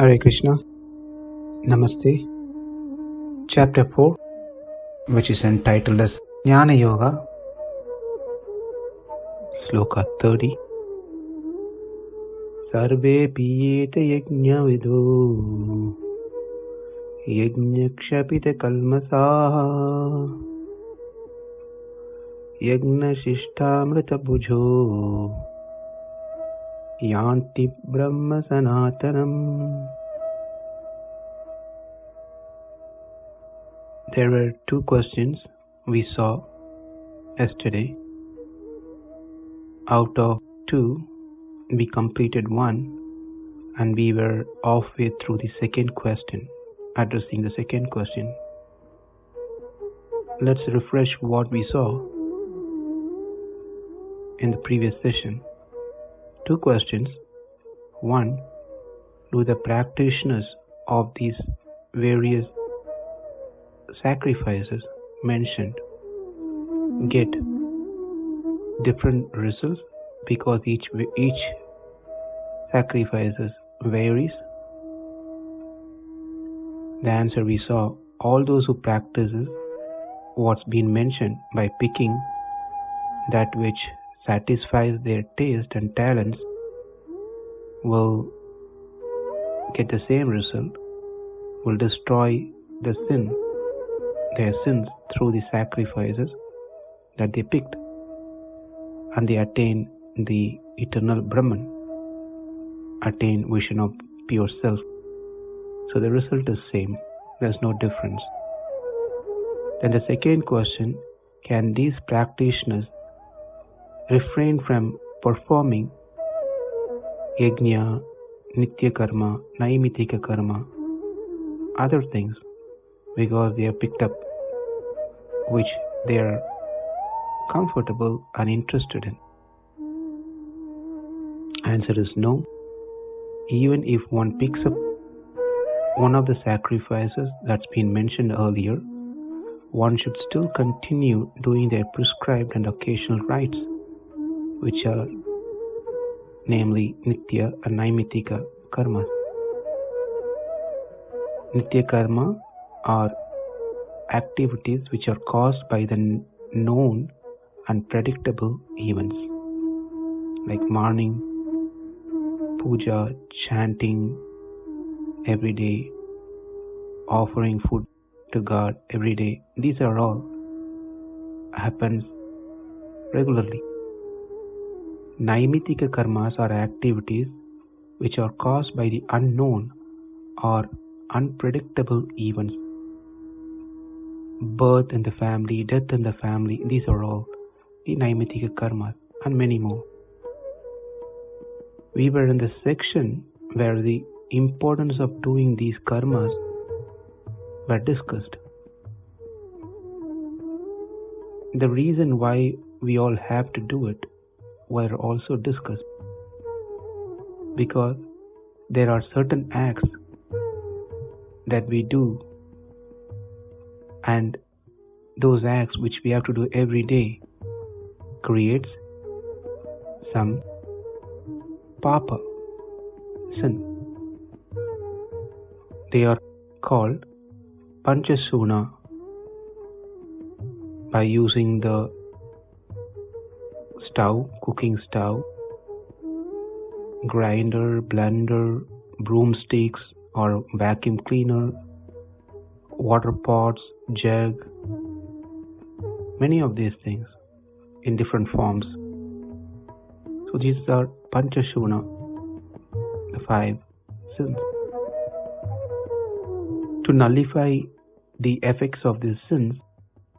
Hare Krishna, Namaste. Chapter 4, which is entitled as Jnana Yoga, Sloka 30. Sarve piyete yajña-vido yajña-kṣapita-kalmaṣāḥ yajña-śiṣṭāmṛta-bhujo yānti brahma sanātanam. There were two questions we saw yesterday. Out of two, we completed one and we were halfway through the second question, addressing the second question. Let's refresh what we saw in the previous session. Two questions. One, do the practitioners of these various sacrifices mentioned get different results because each sacrifices varies? The answer we saw, all those who practices what's been mentioned by picking that which satisfies their taste and talents will get the same result, will destroy their sins through the sacrifices that they picked, and they attain the eternal Brahman, attain vision of pure self. So the result is same, there's no difference. Then the second question, can these practitioners refrain from performing yajña, nitya karma, naimitika karma, other things, because they have picked up which they are comfortable and interested in? Answer is no. Even if one picks up one of the sacrifices that's been mentioned earlier, one should still continue doing their prescribed and occasional rites, which are namely nitya and naimitika karmas. Nitya karma are activities which are caused by the known and predictable events, like morning puja, chanting every day, offering food to God every day. These are all happens regularly. Naimitika karmas are activities which are caused by the unknown or unpredictable events. Birth in the family, death in the family, these are all the naimitika karmas, and many more. We were in the section where the importance of doing these karmas were discussed. The reason why we all have to do it were also discussed, because there are certain acts that we do, and those acts which we have to do every day creates some papa, sin. They are called panchasuna. By using the stove, cooking stove, grinder, blender, broomsticks or vacuum cleaner, water pots, jug, many of these things in different forms. So these are panchasuna, the 5 sins. To nullify the effects of these sins,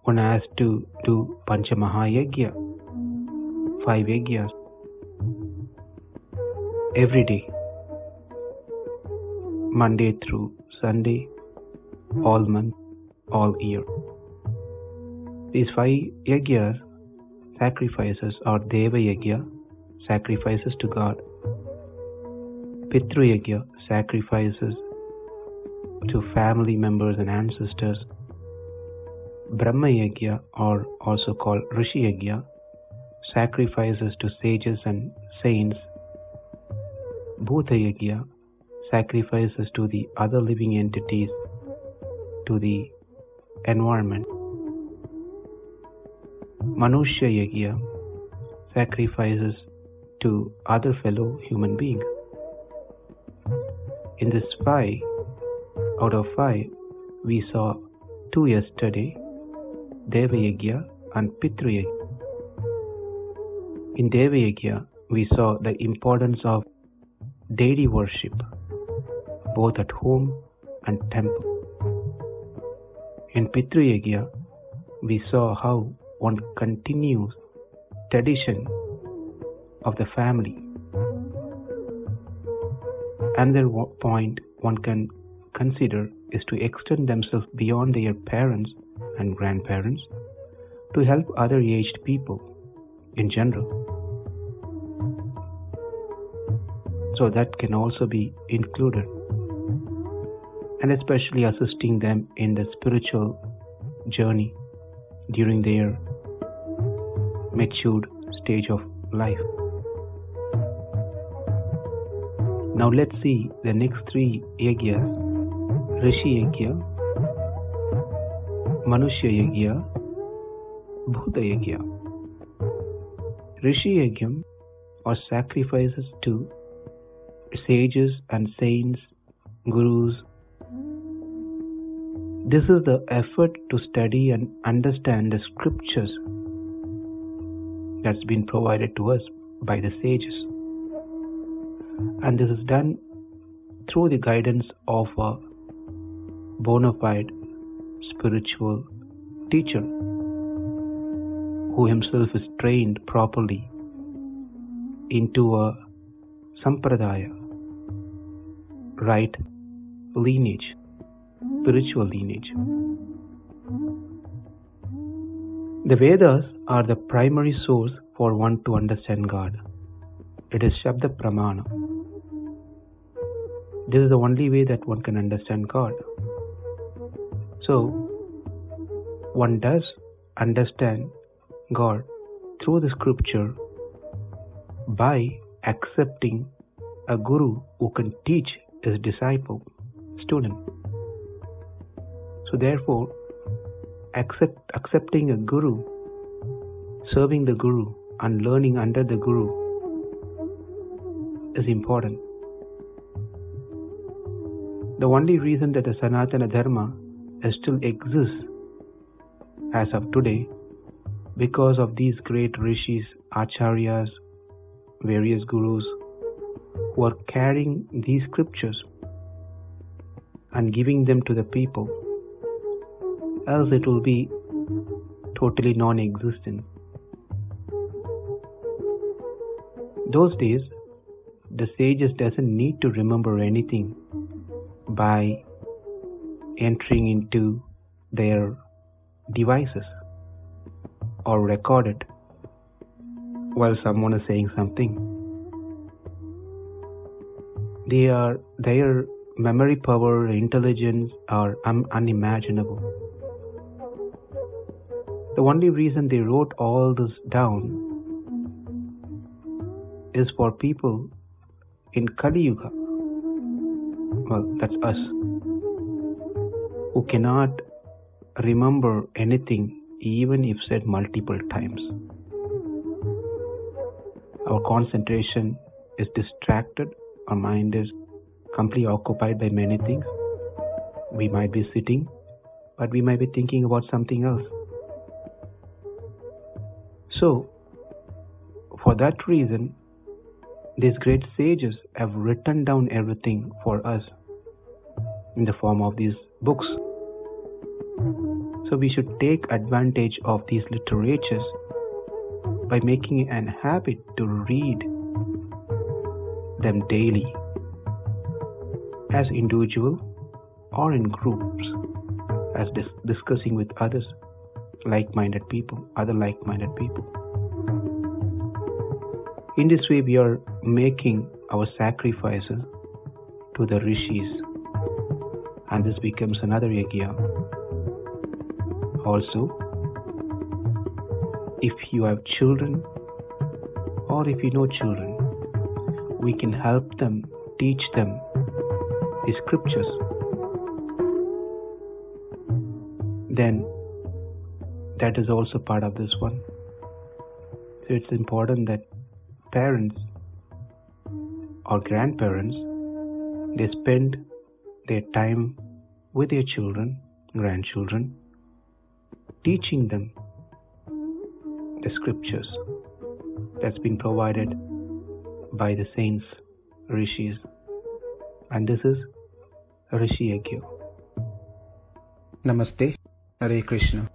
one has to do panchamahayajna, 5 yajñas, every day, Monday through Sunday, all month, all year. These 5 yajñas, sacrifices, are deva yajña, sacrifices to God; pitru yajña, sacrifices to family members and ancestors; brahma yajña, or also called rishi yajña, sacrifices to sages and saints; bhuta yajña, sacrifices to the other living entities, to the environment. Manushya yajña, sacrifices to other fellow human beings. In this 5 out of 5, we saw 2 yesterday, Deva yajña and Pitru yajña. In Deva yajña, we saw the importance of deity worship, both at home and temple. In Pitru yajña, we saw how one continues tradition of the family. Another point one can consider is to extend themselves beyond their parents and grandparents to help other aged people in general. So that can also be included, and especially assisting them in the spiritual journey during their matured stage of life. Now let's see the next 3 yajñas: Rishi yajña, Manushya yajña, Bhuta yajña. Rishi yajña are sacrifices to sages and saints, gurus. This is the effort to study and understand the scriptures that's been provided to us by the sages. And this is done through the guidance of a bona fide spiritual teacher who himself is trained properly into a sampradaya, right lineage, spiritual lineage. The Vedas are the primary source for one to understand God. It is Shabda Pramana. This is the only way that one can understand God. So, one does understand God through the scripture by accepting a guru who can teach his disciple, student. So therefore, accepting a guru, serving the guru and learning under the guru is important. The only reason that the Sanātana Dharma still exists as of today because of these great rishis, acharyas, various gurus who are carrying these scriptures and giving them to the people, else it will be totally non-existent. Those days, the sages doesn't need to remember anything by entering into their devices or record it while someone is saying something. Their memory power, intelligence are unimaginable. The only reason they wrote all this down is for people in Kali Yuga, well, that's us, who cannot remember anything even if said multiple times. Our concentration is distracted, our mind is completely occupied by many things. We might be sitting, but we might be thinking about something else. So, for that reason, these great sages have written down everything for us in the form of these books. So we should take advantage of these literatures by making it an habit to read them daily, as individual or in groups, as discussing with others, other like-minded people. In this way, we are making our sacrifices to the rishis, and this becomes another yajña. Also, if you have children or if you know children, we can help them, teach them the scriptures, then that is also part of this one. So it's important that parents or grandparents, they spend their time with their children, grandchildren, teaching them the scriptures that's been provided by the saints, rishis. And this is Rishi Yajna. Namaste. Hare Krishna.